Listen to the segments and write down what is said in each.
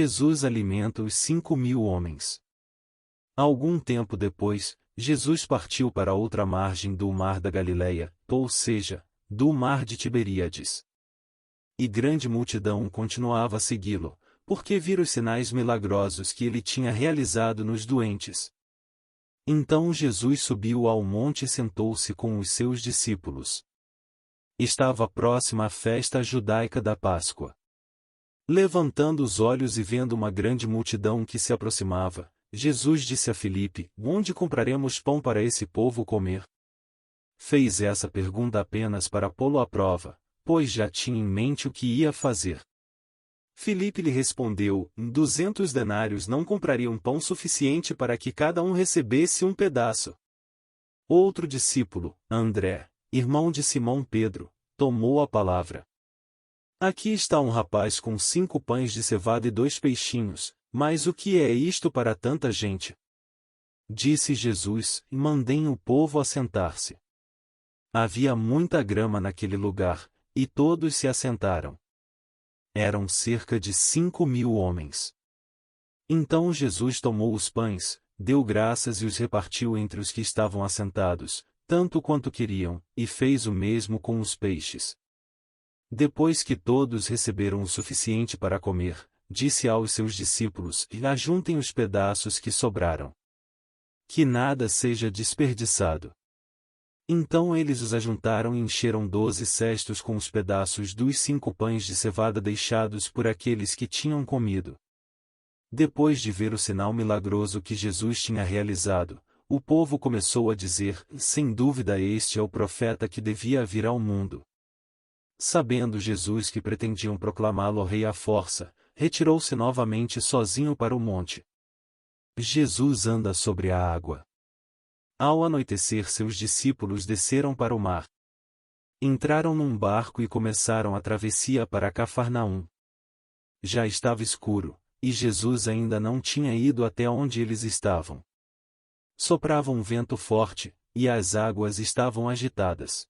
Jesus alimenta os 5.000 homens. Algum tempo depois, Jesus partiu para outra margem do mar da Galileia, ou seja, do mar de Tiberíades. E grande multidão continuava a segui-lo, porque viram os sinais milagrosos que ele tinha realizado nos doentes. Então Jesus subiu ao monte e sentou-se com os seus discípulos. Estava próxima a festa judaica da Páscoa. Levantando os olhos e vendo uma grande multidão que se aproximava, Jesus disse a Filipe: Onde compraremos pão para esse povo comer? Fez essa pergunta apenas para pô-lo à prova, pois já tinha em mente o que ia fazer. Filipe lhe respondeu: 200 denários não comprariam pão suficiente para que cada um recebesse um pedaço. Outro discípulo, André, irmão de Simão Pedro, tomou a palavra. Aqui está um rapaz com 5 pães de cevada e 2 peixinhos, mas o que é isto para tanta gente? Disse Jesus: Mandem o povo assentar-se. Havia muita grama naquele lugar, e todos se assentaram. Eram cerca de 5.000 homens. Então Jesus tomou os pães, deu graças e os repartiu entre os que estavam assentados, tanto quanto queriam, e fez o mesmo com os peixes. Depois que todos receberam o suficiente para comer, disse aos seus discípulos: Ajuntem os pedaços que sobraram. Que nada seja desperdiçado. Então eles os ajuntaram e encheram 12 cestos com os pedaços dos 5 pães de cevada deixados por aqueles que tinham comido. Depois de ver o sinal milagroso que Jesus tinha realizado, o povo começou a dizer: Sem dúvida este é o profeta que devia vir ao mundo. Sabendo Jesus que pretendiam proclamá-lo rei à força, retirou-se novamente sozinho para o monte. Jesus anda sobre a água. Ao anoitecer, seus discípulos desceram para o mar. Entraram num barco e começaram a travessia para Cafarnaum. Já estava escuro, e Jesus ainda não tinha ido até onde eles estavam. Soprava um vento forte, e as águas estavam agitadas.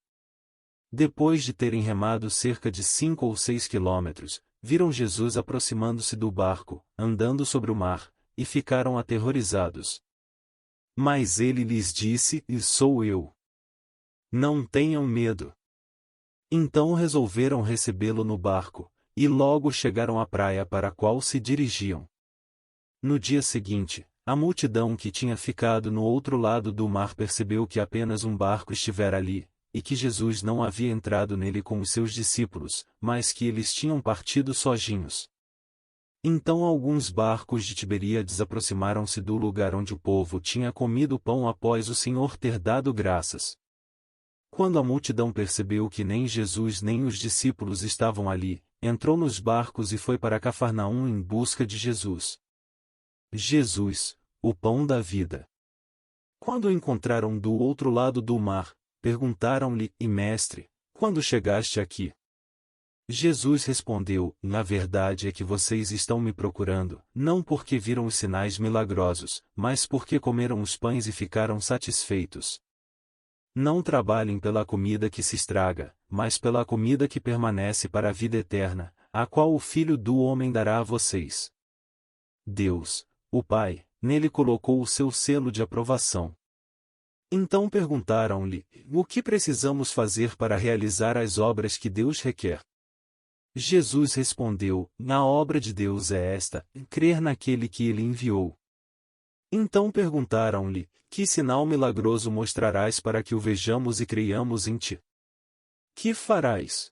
Depois de terem remado cerca de 5 ou 6 quilômetros, viram Jesus aproximando-se do barco, andando sobre o mar, e ficaram aterrorizados. Mas ele lhes disse: Sou eu. Não tenham medo. Então resolveram recebê-lo no barco, e logo chegaram à praia para a qual se dirigiam. No dia seguinte, a multidão que tinha ficado no outro lado do mar percebeu que apenas um barco estivera ali, e que Jesus não havia entrado nele com os seus discípulos, mas que eles tinham partido sozinhos. Então alguns barcos de Tiberíades aproximaram-se do lugar onde o povo tinha comido pão após o Senhor ter dado graças. Quando a multidão percebeu que nem Jesus nem os discípulos estavam ali, entrou nos barcos e foi para Cafarnaum em busca de Jesus. Jesus, o pão da vida. Quando o encontraram do outro lado do mar, perguntaram-lhe: Mestre, quando chegaste aqui? Jesus respondeu: Na verdade é que vocês estão me procurando, não porque viram os sinais milagrosos, mas porque comeram os pães e ficaram satisfeitos. Não trabalhem pela comida que se estraga, mas pela comida que permanece para a vida eterna, a qual o Filho do Homem dará a vocês. Deus, o Pai, nele colocou o seu selo de aprovação. Então perguntaram-lhe: O que precisamos fazer para realizar as obras que Deus requer? Jesus respondeu: A obra de Deus é esta, crer naquele que ele enviou. Então perguntaram-lhe: Que sinal milagroso mostrarás para que o vejamos e creiamos em ti? Que farás?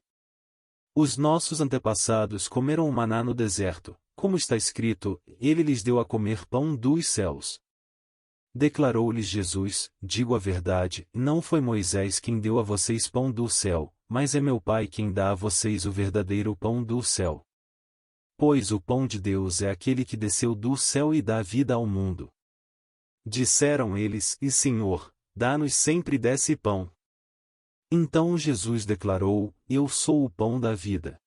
Os nossos antepassados comeram o maná no deserto, como está escrito: Ele lhes deu a comer pão dos céus. Declarou-lhes Jesus: Digo a verdade, não foi Moisés quem deu a vocês pão do céu, mas é meu Pai quem dá a vocês o verdadeiro pão do céu. Pois o pão de Deus é aquele que desceu do céu e dá vida ao mundo. Disseram eles: Senhor, dá-nos sempre desse pão. Então Jesus declarou: Eu sou o pão da vida.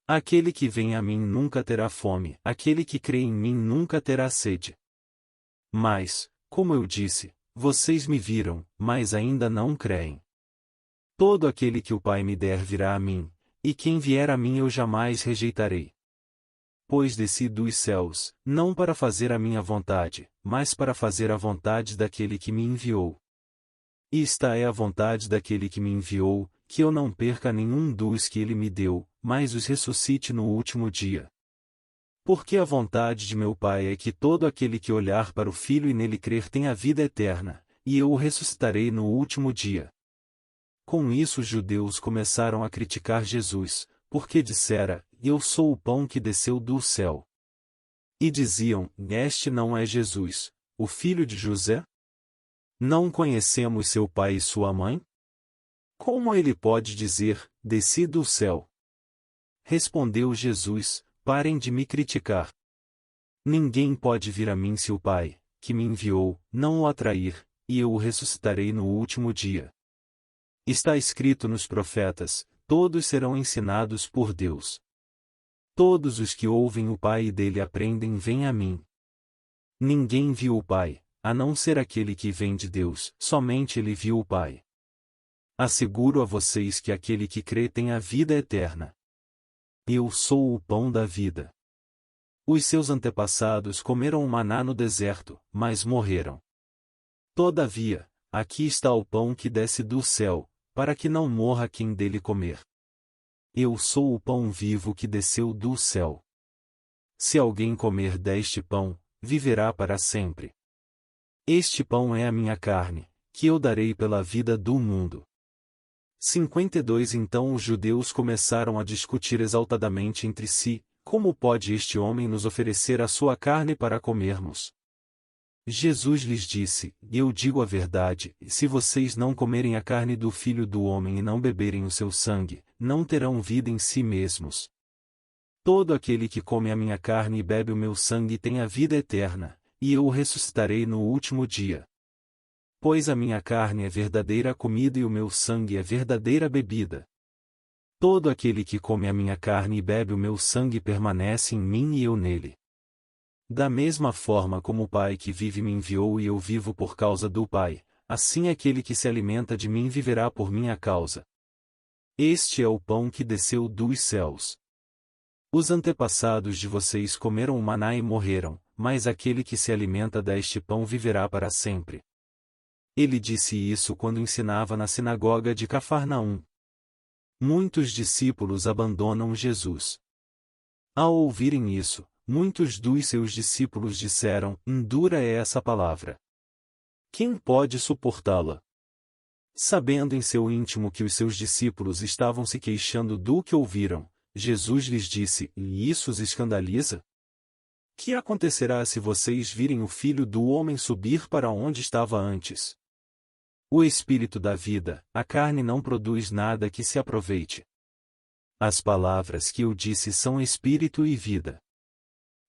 Aquele que vem a mim nunca terá fome, aquele que crê em mim nunca terá sede. Mas, como eu disse, vocês me viram, mas ainda não creem. Todo aquele que o Pai me der virá a mim, e quem vier a mim eu jamais rejeitarei. pois desci dos céus, não para fazer a minha vontade, mas para fazer a vontade daquele que me enviou. E esta é a vontade daquele que me enviou, que eu não perca nenhum dos que ele me deu, mas os ressuscite no último dia. Porque a vontade de meu Pai é que todo aquele que olhar para o Filho e nele crer tenha vida eterna, e eu o ressuscitarei no último dia. Com isso os judeus começaram a criticar Jesus, porque dissera: Eu sou o pão que desceu do céu. E diziam: Este não é Jesus, o filho de José? Não conhecemos seu pai e sua mãe? Como ele pode dizer: Desci do céu? Respondeu Jesus: Parem de me criticar. Ninguém pode vir a mim se o Pai, que me enviou, não o atrair, e eu o ressuscitarei no último dia. Está escrito nos profetas: todos serão ensinados por Deus. Todos os que ouvem o Pai e dele aprendem vêm a mim. Ninguém viu o Pai, a não ser aquele que vem de Deus, somente ele viu o Pai. Asseguro a vocês que aquele que crê tem a vida eterna. Eu sou o pão da vida. Os seus antepassados comeram o maná no deserto, mas morreram. Todavia, aqui está o pão que desce do céu, para que não morra quem dele comer. Eu sou o pão vivo que desceu do céu. Se alguém comer deste pão, viverá para sempre. Este pão é a minha carne, que eu darei pela vida do mundo. 52 Então os judeus começaram a discutir exaltadamente entre si: como pode este homem nos oferecer a sua carne para comermos? Jesus lhes disse: Eu digo a verdade, se vocês não comerem a carne do Filho do Homem e não beberem o seu sangue, não terão vida em si mesmos. Todo aquele que come a minha carne e bebe o meu sangue tem a vida eterna, e eu o ressuscitarei no último dia. Pois a minha carne é verdadeira comida e o meu sangue é verdadeira bebida. Todo aquele que come a minha carne e bebe o meu sangue permanece em mim e eu nele. Da mesma forma como o Pai que vive me enviou e eu vivo por causa do Pai, assim aquele que se alimenta de mim viverá por minha causa. Este é o pão que desceu dos céus. Os antepassados de vocês comeram o maná e morreram, mas aquele que se alimenta deste pão viverá para sempre. Ele disse isso quando ensinava na sinagoga de Cafarnaum. Muitos discípulos abandonam Jesus. Ao ouvirem isso, muitos dos seus discípulos disseram: Dura é essa palavra. Quem pode suportá-la? Sabendo em seu íntimo que os seus discípulos estavam se queixando do que ouviram, Jesus lhes disse: E isso os escandaliza? Que acontecerá se vocês virem o Filho do Homem subir para onde estava antes? O Espírito da vida, a carne não produz nada que se aproveite. As palavras que eu disse são espírito e vida.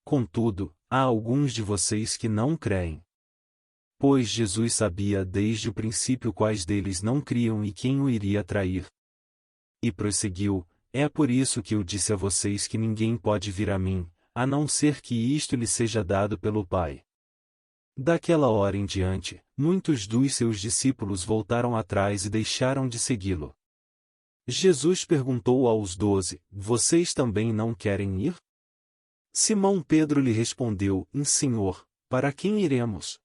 Contudo, há alguns de vocês que não creem. Pois Jesus sabia desde o princípio quais deles não criam e quem o iria trair. E prosseguiu: É por isso que eu disse a vocês que ninguém pode vir a mim, a não ser que isto lhe seja dado pelo Pai. Daquela hora em diante, muitos dos seus discípulos voltaram atrás e deixaram de segui-lo. Jesus perguntou aos 12: Vocês também não querem ir? Simão Pedro lhe respondeu: Senhor, para quem iremos?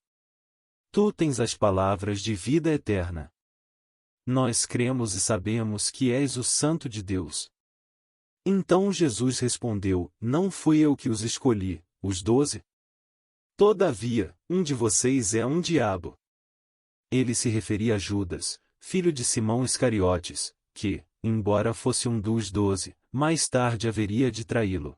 Tu tens as palavras de vida eterna. Nós cremos e sabemos que és o Santo de Deus. Então Jesus respondeu: Não fui eu que os escolhi, os 12? Todavia, um de vocês é um diabo. Ele se referia a Judas, filho de Simão Iscariotes, que, embora fosse um dos 12, mais tarde haveria de traí-lo.